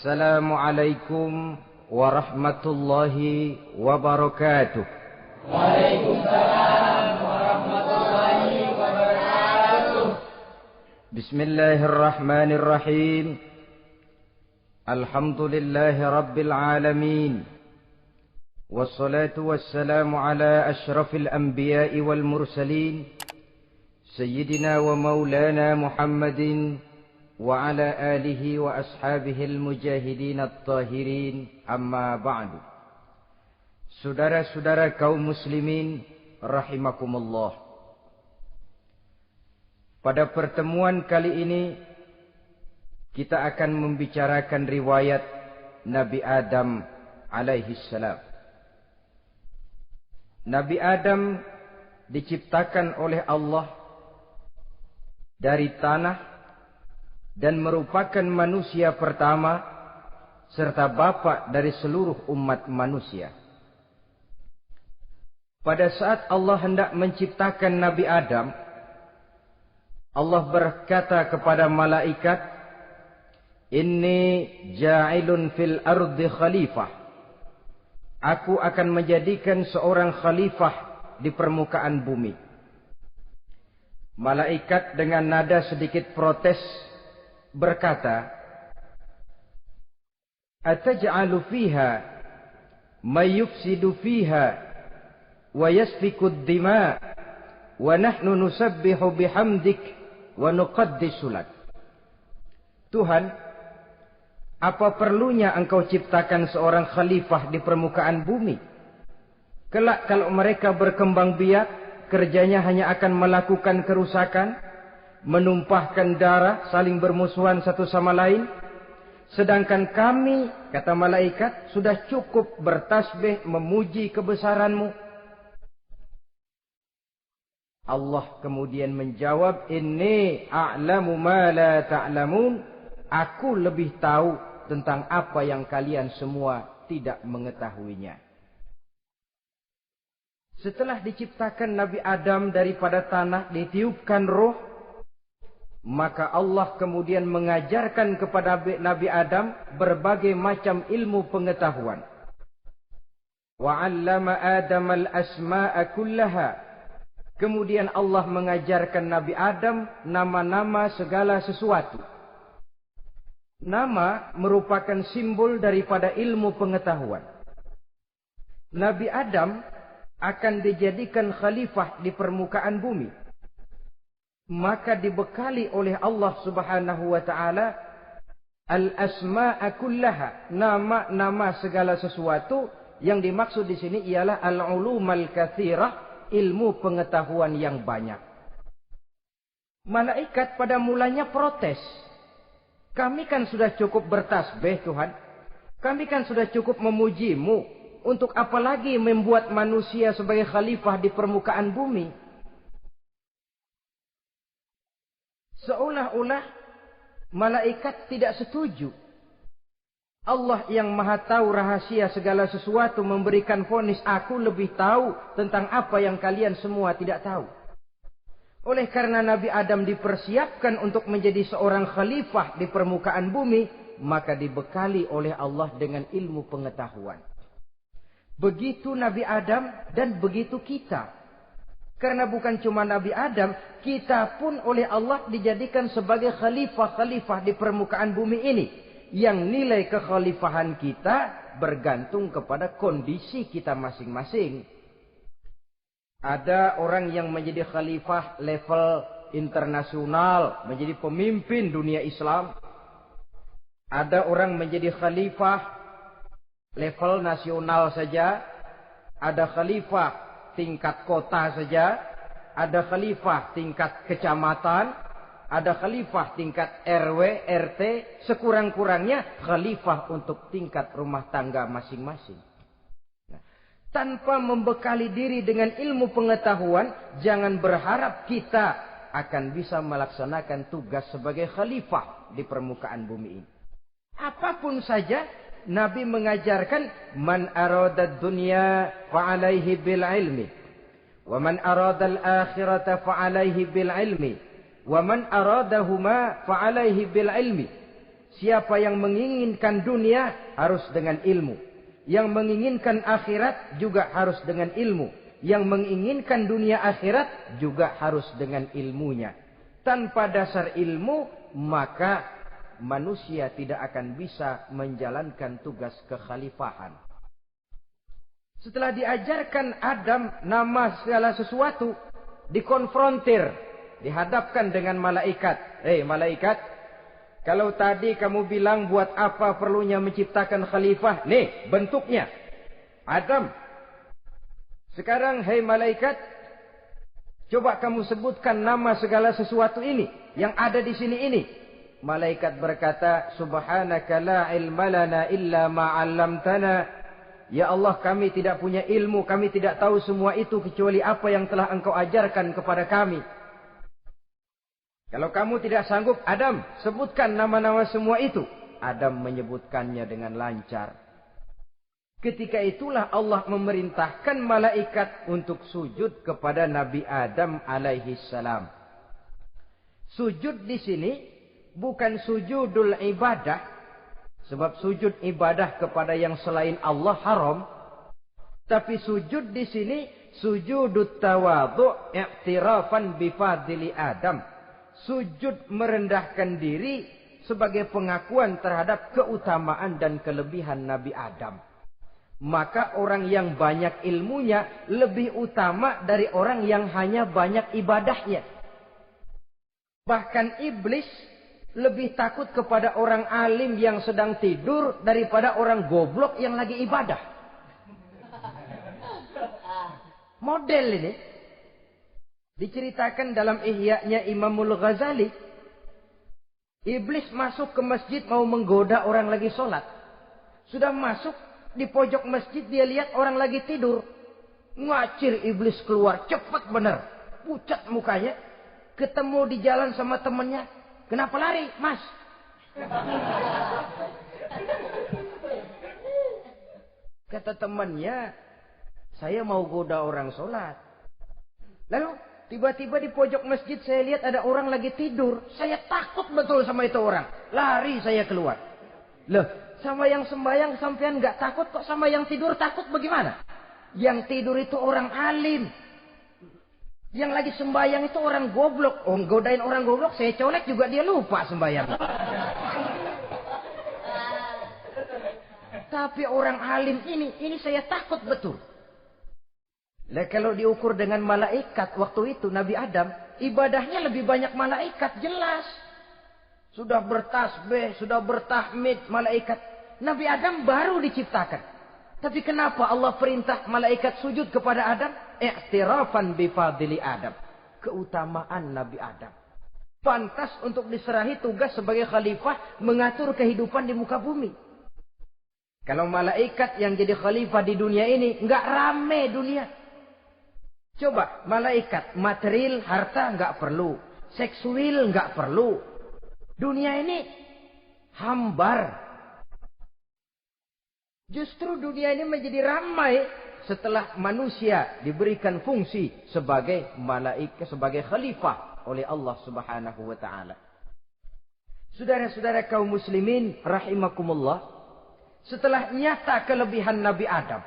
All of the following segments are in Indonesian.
Assalamualaikum warahmatullahi wabarakatuh. Waalaikumsalam warahmatullahi wabarakatuh. Bismillahirrahmanirrahim. Alhamdulillahi rabbil alamin. Wassalatu wassalamu ala ashrafil anbiya'i wal mursalin. Sayyidina wa maulana Muhammadin wa ala alihi wa ashabihil mujahidin at-tahirin, amma ba'du. Saudara-saudara kaum muslimin rahimakumullah. Pada pertemuan kali ini kita akan membicarakan riwayat Nabi Adam alaihi salam. Nabi Adam diciptakan oleh Allah dari tanah dan merupakan manusia pertama serta bapa dari seluruh umat manusia. Pada saat Allah hendak menciptakan Nabi Adam, Allah berkata kepada malaikat, "Inni ja'ilun fil ardi khalifah." Aku akan menjadikan seorang khalifah di permukaan bumi. Malaikat dengan nada sedikit protes berkata, "Ataj'alu fiha may yufsidu fiha wa yasfiku ad-dima wa nahnu nusabbihu bihamdik wa nuqaddisu lak." Tuhan, apa perlunya engkau ciptakan seorang khalifah di permukaan bumi? Kelak kalau mereka berkembang biak, kerjanya hanya akan melakukan kerusakan, menumpahkan darah, saling bermusuhan satu sama lain. Sedangkan kami, kata malaikat, sudah cukup bertasbih memuji kebesaranmu. Allah kemudian menjawab, "Inni a'lamu ma la ta'lamun." Aku lebih tahu tentang apa yang kalian semua tidak mengetahuinya. Setelah diciptakan Nabi Adam daripada tanah, ditiupkan roh, maka Allah kemudian mengajarkan kepada Nabi Adam berbagai macam ilmu pengetahuan. Wa 'allama Adam al-asma'a kullaha. Kemudian Allah mengajarkan Nabi Adam nama-nama segala sesuatu. Nama merupakan simbol daripada ilmu pengetahuan. Nabi Adam akan dijadikan khalifah di permukaan bumi. Maka dibekali oleh Allah Subhanahu wa taala al-asma'a kullaha, nama-nama segala sesuatu. Yang dimaksud di sini ialah al-ulumal katsirah, ilmu pengetahuan yang banyak. Malaikat pada mulanya protes. Kami kan sudah cukup bertasbih Tuhan. Kami kan sudah cukup memujimu. Untuk apa lagi membuat manusia sebagai khalifah di permukaan bumi? Seolah-olah malaikat tidak setuju. Allah yang maha tahu rahasia segala sesuatu memberikan vonis, aku lebih tahu tentang apa yang kalian semua tidak tahu. Oleh karena Nabi Adam dipersiapkan untuk menjadi seorang khalifah di permukaan bumi, maka dibekali oleh Allah dengan ilmu pengetahuan. Begitu Nabi Adam dan begitu kita. Karena bukan cuma Nabi Adam, kita pun oleh Allah dijadikan sebagai khalifah-khalifah di permukaan bumi ini. Yang nilai kekhalifahan kita bergantung kepada kondisi kita masing-masing. Ada orang yang menjadi khalifah level internasional, menjadi pemimpin dunia Islam. Ada orang menjadi khalifah level nasional saja, ada khalifah tingkat kota saja, ada khalifah tingkat kecamatan, ada khalifah tingkat RW, RT, sekurang-kurangnya khalifah untuk tingkat rumah tangga masing-masing. Nah, tanpa membekali diri dengan ilmu pengetahuan, jangan berharap kita akan bisa melaksanakan tugas sebagai khalifah di permukaan bumi ini. Apapun saja, Nabi mengajarkan man aradad dunya fa'alaihi bil ilmi wa man aradal akhirata fa'alaihi bil ilmi wa man aradahuma fa'alaihi bil ilmi. Siapa yang menginginkan dunia harus dengan ilmu. Yang menginginkan akhirat juga harus dengan ilmu. Yang menginginkan dunia akhirat juga harus dengan ilmunya. Tanpa dasar ilmu, maka manusia tidak akan bisa menjalankan tugas kekhalifahan. Setelah diajarkan Adam nama segala sesuatu, dikonfrontir, dihadapkan dengan malaikat. Malaikat, kalau tadi kamu bilang buat apa perlunya menciptakan khalifah? Nih bentuknya. Adam. Sekarang malaikat, coba kamu sebutkan nama segala sesuatu ini yang ada di sini ini. Malaikat berkata, Subhanaka la ilma lana illa ma 'allamtana. Ya Allah, kami tidak punya ilmu, kami tidak tahu semua itu kecuali apa yang telah Engkau ajarkan kepada kami. Kalau kamu tidak sanggup, Adam, sebutkan nama-nama semua itu. Adam menyebutkannya dengan lancar. Ketika itulah Allah memerintahkan malaikat untuk sujud kepada Nabi Adam alaihi salam. Sujud di sini bukan sujudul ibadah, sebab sujud ibadah kepada yang selain Allah haram. Tapi sujud di sini sujudut tawadhu' i'tirafan bifadli Adam. Sujud merendahkan diri sebagai pengakuan terhadap keutamaan dan kelebihan Nabi Adam. Maka orang yang banyak ilmunya lebih utama dari orang yang hanya banyak ibadahnya. Bahkan iblis lebih takut kepada orang alim yang sedang tidur daripada orang goblok yang lagi ibadah. Model ini diceritakan dalam Ihya-nya Imamul Ghazali. Iblis masuk ke masjid mau menggoda orang lagi sholat. Sudah masuk di pojok masjid, dia lihat orang lagi tidur. Ngacir iblis keluar, cepat benar. Pucat mukanya. Ketemu di jalan sama temannya. Kenapa lari, Mas? Kata temannya, saya mau goda orang sholat. Lalu tiba-tiba di pojok masjid saya lihat ada orang lagi tidur. Saya takut betul sama itu orang. Lari saya keluar. Loh, sama yang sembahyang sampean nggak takut, kok sama yang tidur takut bagaimana? Yang tidur itu orang alim. Yang lagi sembahyang itu orang goblok. Oh, godain orang goblok, saya colek juga dia lupa sembahyang. Tapi orang alim ini saya takut betul. Lah kalau diukur dengan malaikat waktu itu Nabi Adam, ibadahnya lebih banyak malaikat, jelas. Sudah bertasbih, sudah bertahmid malaikat. Nabi Adam baru diciptakan. Tapi kenapa Allah perintah malaikat sujud kepada Adam? I'tirafan bifadli Adam. Keutamaan Nabi Adam. Pantas untuk diserahi tugas sebagai khalifah mengatur kehidupan di muka bumi. Kalau malaikat yang jadi khalifah di dunia ini, nggak rame dunia. Coba, malaikat, material, harta nggak perlu. Seksual nggak perlu. Dunia ini hambar. Justru dunia ini menjadi ramai setelah manusia diberikan fungsi sebagai malaikat, sebagai khalifah oleh Allah Subhanahu wa taala. Saudara-saudara kaum muslimin rahimakumullah, setelah nyata kelebihan Nabi Adam,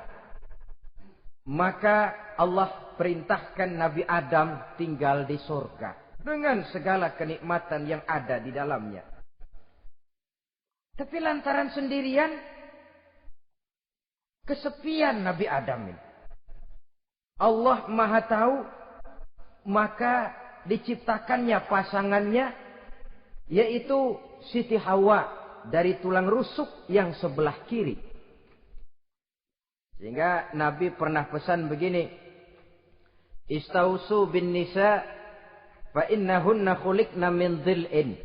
maka Allah perintahkan Nabi Adam tinggal di surga dengan segala kenikmatan yang ada di dalamnya. Tapi lantaran sendirian, kesepian Nabi Adam ini. Allah Maha tahu, maka diciptakannya pasangannya, yaitu Siti Hawa dari tulang rusuk yang sebelah kiri. Sehingga Nabi pernah pesan begini, Istausu bin nisa fa innahunna khuliqna min dhil'in.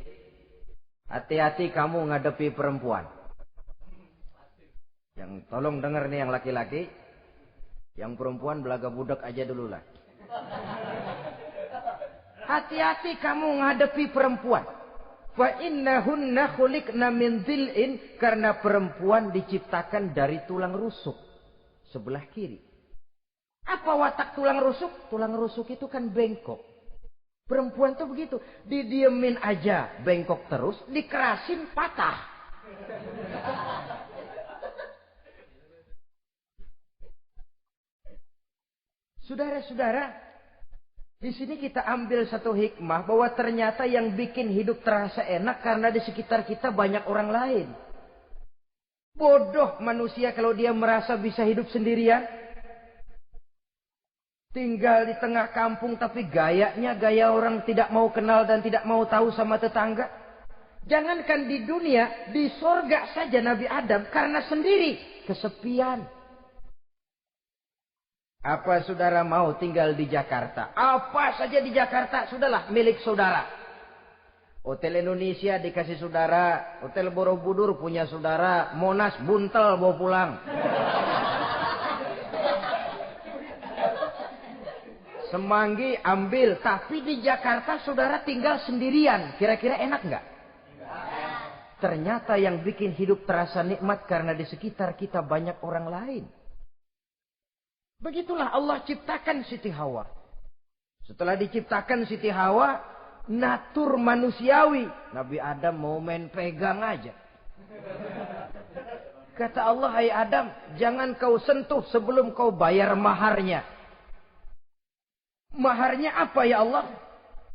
Hati-hati kamu ngadepi perempuan. Yang tolong dengar nih yang laki-laki, yang perempuan belaga budak aja dulu lah. Hati-hati kamu ngadepi perempuan. Fa innahunna khuliqna min dhil'in, karena perempuan diciptakan dari tulang rusuk sebelah kiri. Apa watak tulang rusuk? Tulang rusuk itu kan bengkok. Perempuan tuh begitu. Didiemin aja, bengkok terus. Dikerasin, patah. Saudara-saudara, di sini kita ambil satu hikmah bahwa ternyata yang bikin hidup terasa enak karena di sekitar kita banyak orang lain. Bodoh manusia kalau dia merasa bisa hidup sendirian. Tinggal di tengah kampung tapi gayanya gaya orang tidak mau kenal dan tidak mau tahu sama tetangga. Jangankan di dunia, di sorga saja Nabi Adam karena sendiri kesepian. Apa saudara mau tinggal di Jakarta? Apa saja di Jakarta sudahlah milik saudara. Hotel Indonesia dikasih saudara, Hotel Borobudur punya saudara, Monas buntel bawa pulang. Semanggi ambil, tapi di Jakarta saudara tinggal sendirian. Kira-kira enak nggak? Ternyata yang bikin hidup terasa nikmat karena di sekitar kita banyak orang lain. Begitulah Allah ciptakan Siti Hawa. Setelah diciptakan Siti Hawa, natur manusiawi. Nabi Adam mau main pegang aja. Kata Allah, hai Adam, jangan kau sentuh sebelum kau bayar maharnya. Maharnya apa ya Allah?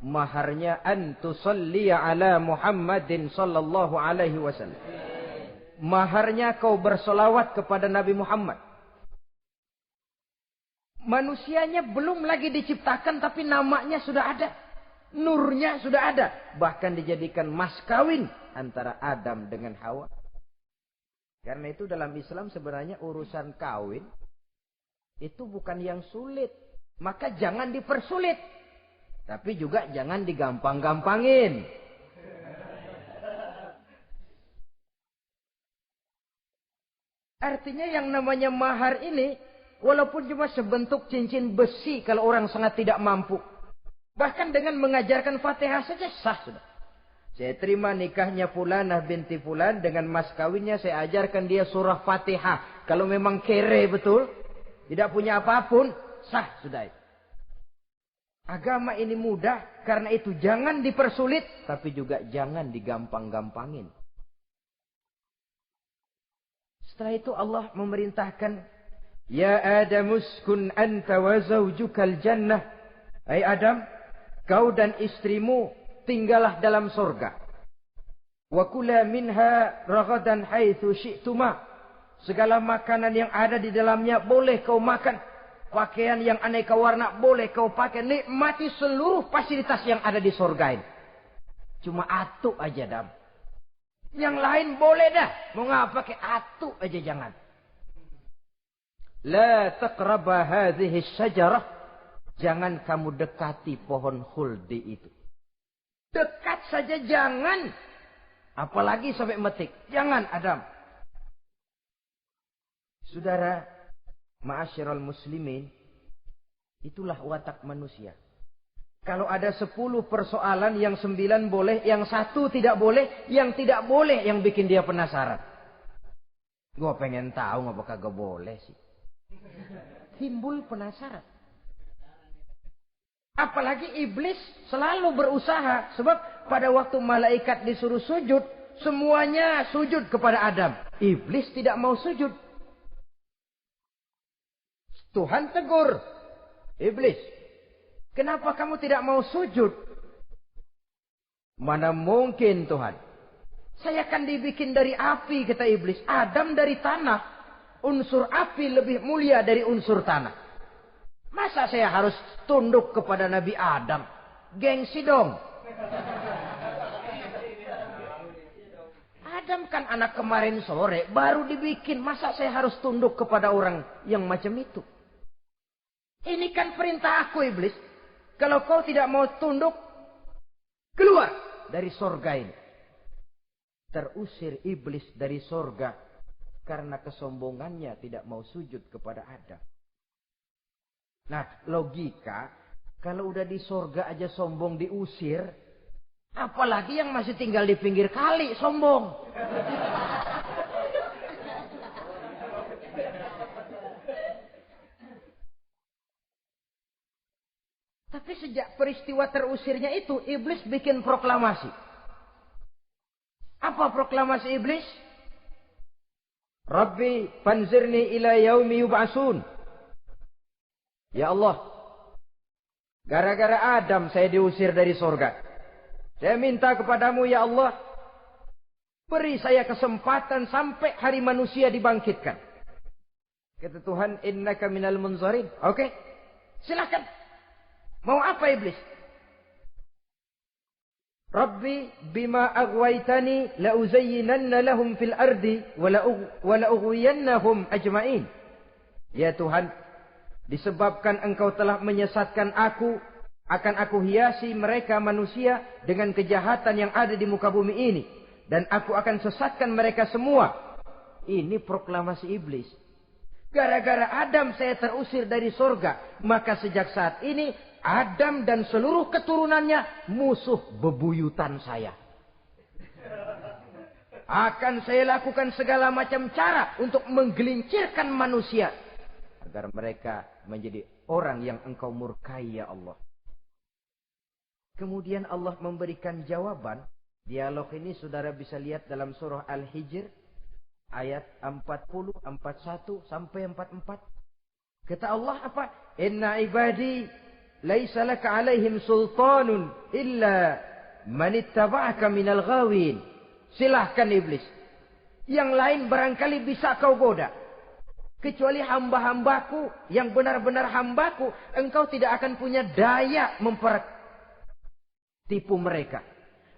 Maharnya antusalliya ala Muhammadin sallallahu alaihi wasallam. Maharnya kau bersolawat kepada Nabi Muhammad. Manusianya belum lagi diciptakan tapi namanya sudah ada. Nurnya sudah ada. Bahkan dijadikan mas kawin antara Adam dengan Hawa. Karena itu dalam Islam sebenarnya urusan kawin itu bukan yang sulit. Maka jangan dipersulit. Tapi juga jangan digampang-gampangin. Artinya yang namanya mahar ini, walaupun cuma sebentuk cincin besi kalau orang sangat tidak mampu. Bahkan dengan mengajarkan Fatihah saja sah sudah. Saya terima nikahnya Fulanah binti Fulan, dengan mas kawinnya saya ajarkan dia surah Fatihah. Kalau memang kere betul, tidak punya apapun, sah sudah itu. Agama ini mudah, karena itu jangan dipersulit, tapi juga jangan digampang-gampangin. Setelah itu Allah memerintahkan, Ya Adam uskun anta wa zawjukal jannah. Hai Adam, kau dan istrimu tinggallah dalam surga. Wa kula minha ragadan haitsu syi'tuma. Segala makanan yang ada di dalamnya boleh kau makan. Pakaian yang aneka warna boleh kau pakai. Nikmati seluruh fasilitas yang ada di surga ini. Cuma atu aja Adam. Yang lain boleh dah. Mau ngapa pakai atu aja jangan. La taqraba hadhihi syajarah. Jangan kamu dekati pohon khuldi itu. Dekat saja jangan. Apalagi sampai metik. Jangan Adam. Saudara, ma'asyiral muslimin, itulah watak manusia. Kalau ada 10 persoalan, yang 9 boleh, yang 1 tidak boleh, yang tidak boleh yang bikin dia penasaran. Gua pengen tahu ngapa kagak boleh sih. Timbul penasaran. Apalagi iblis selalu berusaha. Sebab pada waktu malaikat disuruh sujud, semuanya sujud kepada Adam. Iblis tidak mau sujud. Tuhan tegur. Iblis, kenapa kamu tidak mau sujud? Mana mungkin Tuhan. Saya kan dibikin dari api, kata iblis. Adam dari tanah. Unsur api lebih mulia dari unsur tanah. Masa saya harus tunduk kepada Nabi Adam? Gengsi dong. Adam kan anak kemarin sore, baru dibikin. Masa saya harus tunduk kepada orang yang macam itu? Ini kan perintah aku iblis. Kalau kau tidak mau tunduk, keluar dari sorga ini. Terusir iblis dari sorga karena kesombongannya tidak mau sujud kepada Adam. Nah, logika, kalau udah di sorga aja sombong diusir, apalagi yang masih tinggal di pinggir kali sombong. Tapi sejak peristiwa terusirnya itu, iblis bikin proklamasi. Apa proklamasi iblis? Rabbi fanzirni ila yaumi yub'asun. Ya Allah, gara-gara Adam saya diusir dari surga. Saya minta kepadamu ya Allah, beri saya kesempatan sampai hari manusia dibangkitkan. Kata Tuhan, innaka minal munzarin. Oke, silakan. Mau apa iblis? Rabbi bima aghwaytani la uzayyinanna lahum fil ardi wa la ughwiyannahum ajma'in. Ya Tuhan, disebabkan engkau telah menyesatkan aku, akan aku hiasi mereka manusia dengan kejahatan yang ada di muka bumi ini, dan aku akan sesatkan mereka semua. Ini proklamasi iblis. Gara-gara Adam saya terusir dari surga, maka sejak saat ini Adam dan seluruh keturunannya musuh bebuyutan saya. Akan saya lakukan segala macam cara untuk menggelincirkan manusia agar mereka menjadi orang yang engkau murkai ya Allah. Kemudian Allah memberikan jawaban. Dialog ini saudara bisa lihat dalam surah Al-Hijr ayat 40, 41 sampai 44. Kata Allah apa? Inna ibadi laisa laka alaihim sultanun illa man ittaba'aka minal ghawin. Silahkan iblis. Yang lain barangkali bisa kau goda. Kecuali hamba-hambaku yang benar-benar hambaku, engkau tidak akan punya daya mempertipu mereka.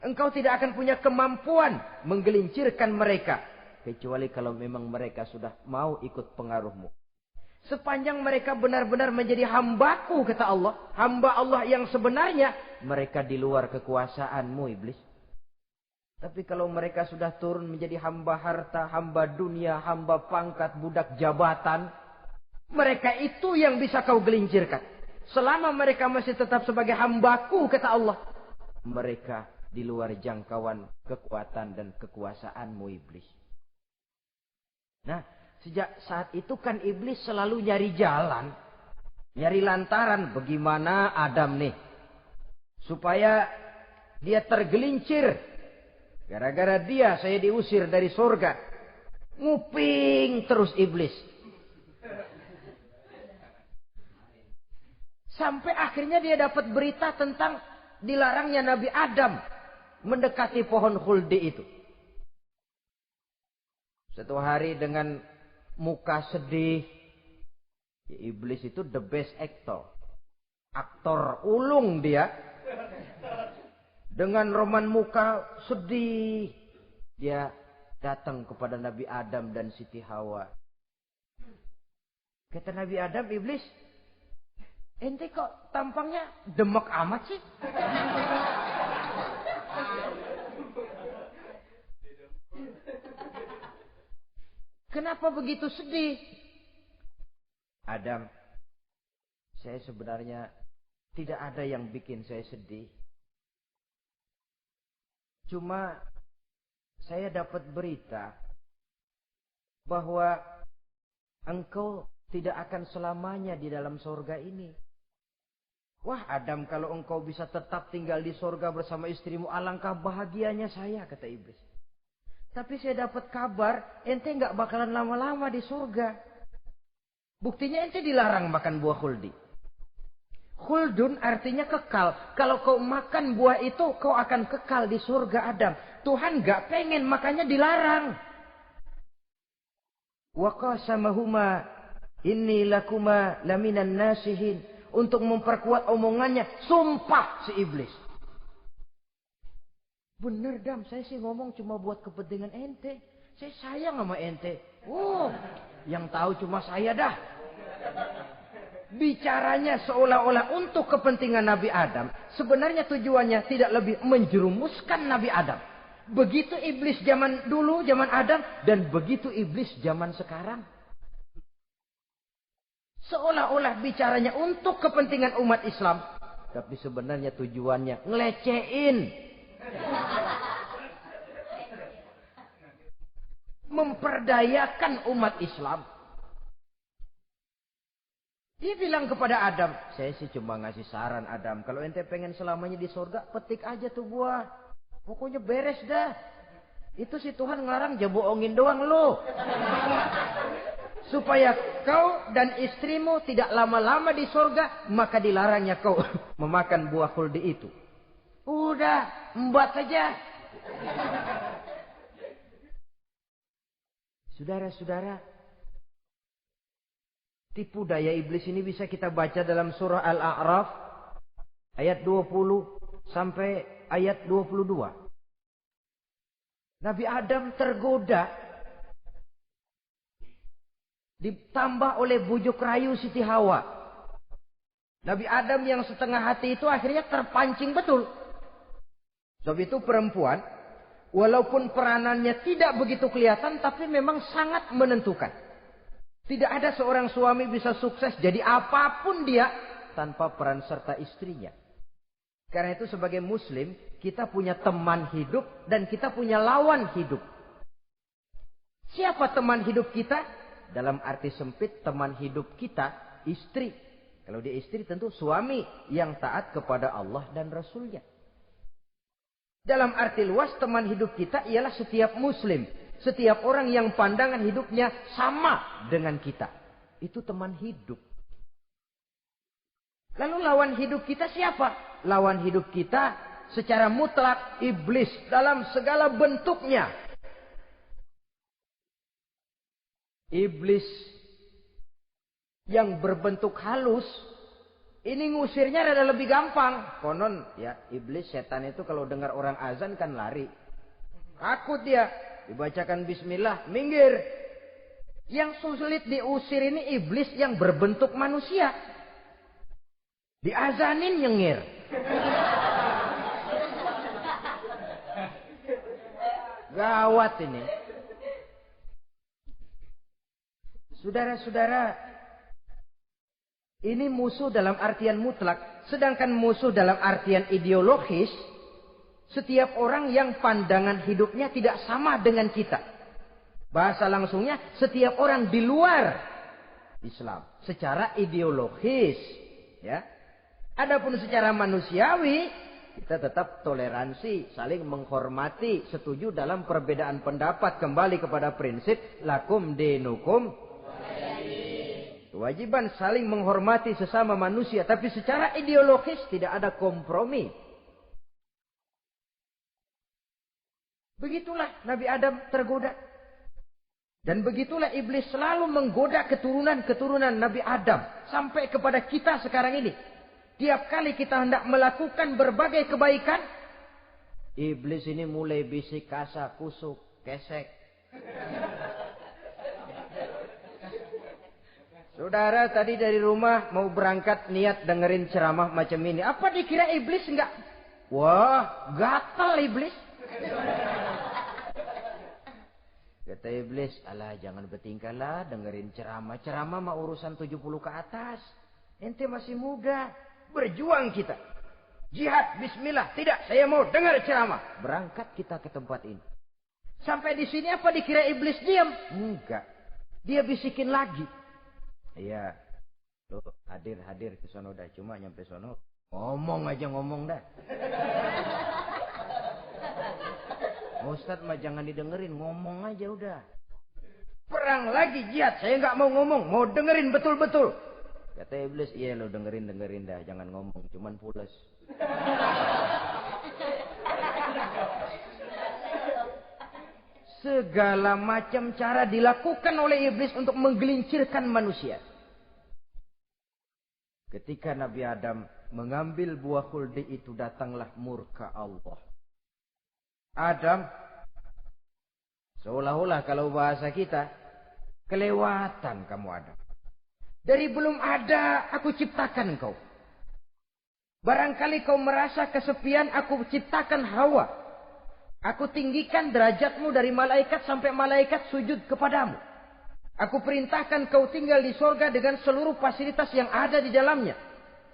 Engkau tidak akan punya kemampuan menggelincirkan mereka. Kecuali kalau memang mereka sudah mau ikut pengaruhmu. Sepanjang mereka benar-benar menjadi hambaku, kata Allah. Hamba Allah yang sebenarnya, mereka di luar kekuasaanmu, iblis. Tapi kalau mereka sudah turun menjadi hamba harta, hamba dunia, hamba pangkat, budak jabatan, mereka itu yang bisa kau gelincirkan. Selama mereka masih tetap sebagai hambaku, kata Allah, mereka di luar jangkauan kekuatan dan kekuasaanmu, iblis. Nah, sejak saat itu kan iblis selalu nyari jalan, nyari lantaran bagaimana Adam nih supaya dia tergelincir. Gara-gara dia saya diusir dari surga. Nguping terus iblis. Sampai akhirnya dia dapat berita tentang dilarangnya Nabi Adam mendekati pohon khuldi itu. Satu hari dengan muka sedih. Iblis itu the best actor. Aktor ulung dia. Dengan roman muka sedih. Dia datang kepada Nabi Adam dan Siti Hawa. Kata Nabi Adam, iblis, ente kok tampangnya demek amat sih? Kenapa begitu sedih? Adam, saya sebenarnya tidak ada yang bikin saya sedih. Cuma saya dapat berita bahwa engkau tidak akan selamanya di dalam surga ini. Wah Adam, kalau engkau bisa tetap tinggal di surga bersama istrimu, alangkah bahagianya saya, kata iblis. Tapi saya dapat kabar, ente nggak bakalan lama-lama di surga. Buktinya ente dilarang makan buah khuldi. Khuldun artinya kekal. Kalau kau makan buah itu, kau akan kekal di surga Adam. Tuhan nggak pengen, makanya dilarang. Wa qasamahuma inni lakuma laminan nasihin. Untuk memperkuat omongannya, sumpah si iblis. Bener Dam, saya sih ngomong cuma buat kepentingan ente. Saya sayang sama ente. Yang tahu cuma saya dah. Bicaranya seolah-olah untuk kepentingan Nabi Adam. Sebenarnya tujuannya tidak lebih menjerumuskan Nabi Adam. Begitu iblis zaman dulu, zaman Adam. Dan begitu iblis zaman sekarang. Seolah-olah bicaranya untuk kepentingan umat Islam. Tapi sebenarnya tujuannya ngelecehin. Memperdayakan umat Islam. Dia bilang kepada Adam, saya sih cuma ngasih saran Adam, kalau ente pengen selamanya di surga, petik aja tuh buah. Pokoknya beres dah. Itu si Tuhan ngelarang bohongin doang lo. Supaya kau dan istrimu tidak lama-lama di surga, maka dilarangnya kau memakan buah khuldi itu. Udah, embat saja. Saudara-saudara, tipu daya iblis ini bisa kita baca dalam surah Al-A'raf ayat 20 sampai ayat 22. Nabi Adam tergoda, ditambah oleh bujuk rayu Siti Hawa. Nabi Adam yang setengah hati itu akhirnya terpancing betul. Sebab itu perempuan, walaupun peranannya tidak begitu kelihatan, tapi memang sangat menentukan. Tidak ada seorang suami bisa sukses jadi apapun dia tanpa peran serta istrinya. Karena itu sebagai muslim, kita punya teman hidup dan kita punya lawan hidup. Siapa teman hidup kita? Dalam arti sempit, teman hidup kita istri. Kalau dia istri tentu suami yang taat kepada Allah dan Rasulnya. Dalam arti luas, teman hidup kita ialah setiap muslim. Setiap orang yang pandangan hidupnya sama dengan kita. Itu teman hidup. Lalu lawan hidup kita siapa? Lawan hidup kita secara mutlak iblis dalam segala bentuknya. Iblis yang berbentuk halus, ini ngusirnya rada lebih gampang. Konon ya, iblis setan itu kalau dengar orang azan kan lari. Takut dia. Dibacakan bismillah, minggir. Yang sulit diusir ini iblis yang berbentuk manusia. Diazanin nyengir. Gawat ini. Saudara-saudara, ini musuh dalam artian mutlak. Sedangkan musuh dalam artian ideologis, setiap orang yang pandangan hidupnya tidak sama dengan kita. Bahasa langsungnya, setiap orang di luar Islam. Secara ideologis. Ya. Adapun secara manusiawi, kita tetap toleransi, saling menghormati, setuju dalam perbedaan pendapat. Kembali kepada prinsip, lakum dinukum. Kewajiban saling menghormati sesama manusia. Tapi secara ideologis tidak ada kompromi. Begitulah Nabi Adam tergoda. Dan begitulah iblis selalu menggoda keturunan-keturunan Nabi Adam. Sampai kepada kita sekarang ini. Tiap kali kita hendak melakukan berbagai kebaikan, iblis ini mulai bisik kasar, kusuk, kesek. Saudara tadi dari rumah mau berangkat niat dengerin ceramah macam ini. Apa dikira iblis enggak? Wah, gatal iblis. Kata iblis, alah jangan bertingkah lah dengerin ceramah. Ceramah mah urusan 70 ke atas. Ente masih muda. Berjuang kita. Jihad, bismillah. Tidak, saya mau dengar ceramah. Berangkat kita ke tempat ini. Sampai di sini apa dikira iblis diam? Enggak. Dia bisikin lagi. Iya. Loh, hadir ke sono dah. Cuma nyampe sono. Ngomong aja ngomong dah. Ustadz mah jangan didengerin. Ngomong aja udah. Perang lagi jihad. Saya nggak mau ngomong. Mau dengerin betul-betul. Kata iblis, iya lo dengerin dah. Jangan ngomong. Cuman pules. Segala macam cara dilakukan oleh iblis untuk menggelincirkan manusia. Ketika Nabi Adam mengambil buah khuldi itu, datanglah murka Allah. Adam, seolah-olah kalau bahasa kita, kelewatan kamu Adam. Dari belum ada aku ciptakan kau. Barangkali kau merasa kesepian, aku ciptakan Hawa. Aku tinggikan derajatmu dari malaikat sampai malaikat sujud kepadamu. Aku perintahkan kau tinggal di sorga dengan seluruh fasilitas yang ada di dalamnya.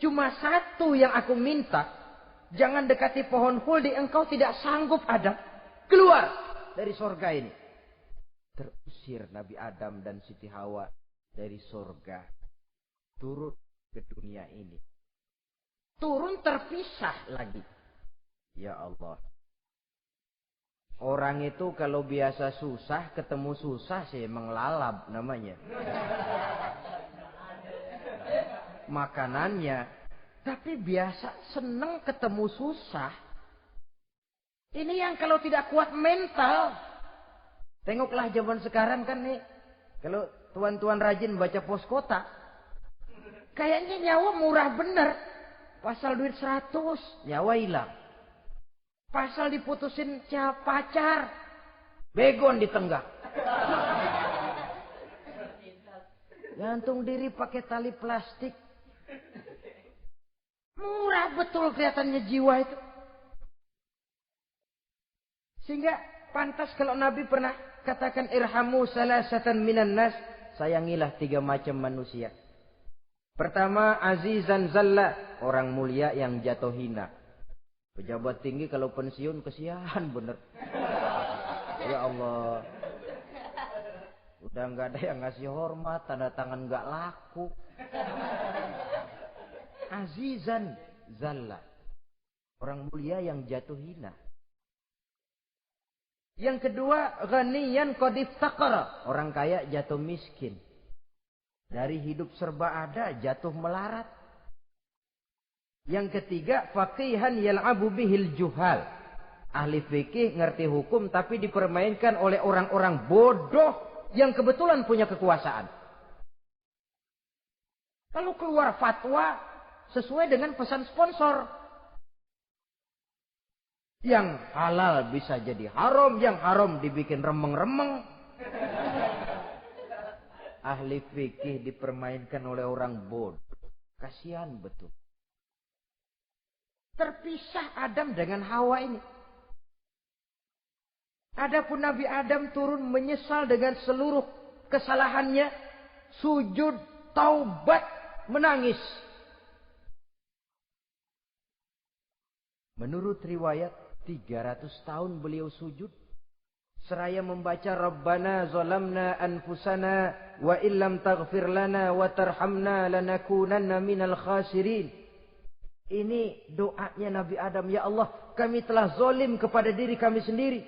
Cuma satu yang aku minta, jangan dekati pohon khuldi, engkau tidak sanggup Adam. Keluar dari sorga ini. Terusir Nabi Adam dan Siti Hawa dari sorga. turun ke dunia ini. Turun terpisah lagi. Ya Allah. Orang itu kalau biasa susah, ketemu susah sih menglalap namanya. Makanannya. Tapi biasa seneng ketemu susah. Ini yang kalau tidak kuat mental. Tengoklah zaman sekarang kan nih. Kalau tuan-tuan rajin baca pos kota. Kayaknya nyawa murah bener. Pasal duit 100, nyawa hilang. Pasal diputusin pacar, begon ditenggak. Gantung diri pakai tali plastik. Murah betul kelihatannya jiwa itu. Sehingga pantas kalau Nabi pernah katakan irhamu salasatan minan nas, sayangilah 3 macam manusia. Pertama, azizan zalla, orang mulia yang jatuh hina. Pejabat tinggi kalau pensiun kesian bener. Ya Allah. Udah nggak ada yang ngasih hormat, tanda tangan nggak laku. Azizan zalla. Orang mulia yang jatuh hina. Yang kedua, ghaniyan qad iftaqara. Orang kaya jatuh miskin. Dari hidup serba ada jatuh melarat. Yang ketiga, faqihan yal'abu bihil juhal. Ahli fikih ngerti hukum tapi dipermainkan oleh orang-orang bodoh yang kebetulan punya kekuasaan. Lalu keluar fatwa sesuai dengan pesan sponsor. Yang halal bisa jadi haram, yang haram dibikin remeng-remeng. Ahli fikih dipermainkan oleh orang bodoh. Kasihan betul. Terpisah Adam dengan Hawa ini. Adapun Nabi Adam turun menyesal dengan seluruh kesalahannya. Sujud, taubat, menangis. Menurut riwayat 300 tahun beliau sujud. Seraya membaca Rabbana zalamna anfusana wa illam taghfir lana wa tarhamna lanakunanna minal khasirin. Ini doanya Nabi Adam. Ya Allah, kami telah zalim kepada diri kami sendiri.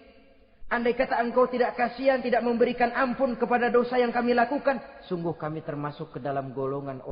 Andai kata engkau tidak kasihan, tidak memberikan ampun kepada dosa yang kami lakukan, sungguh kami termasuk ke dalam golongan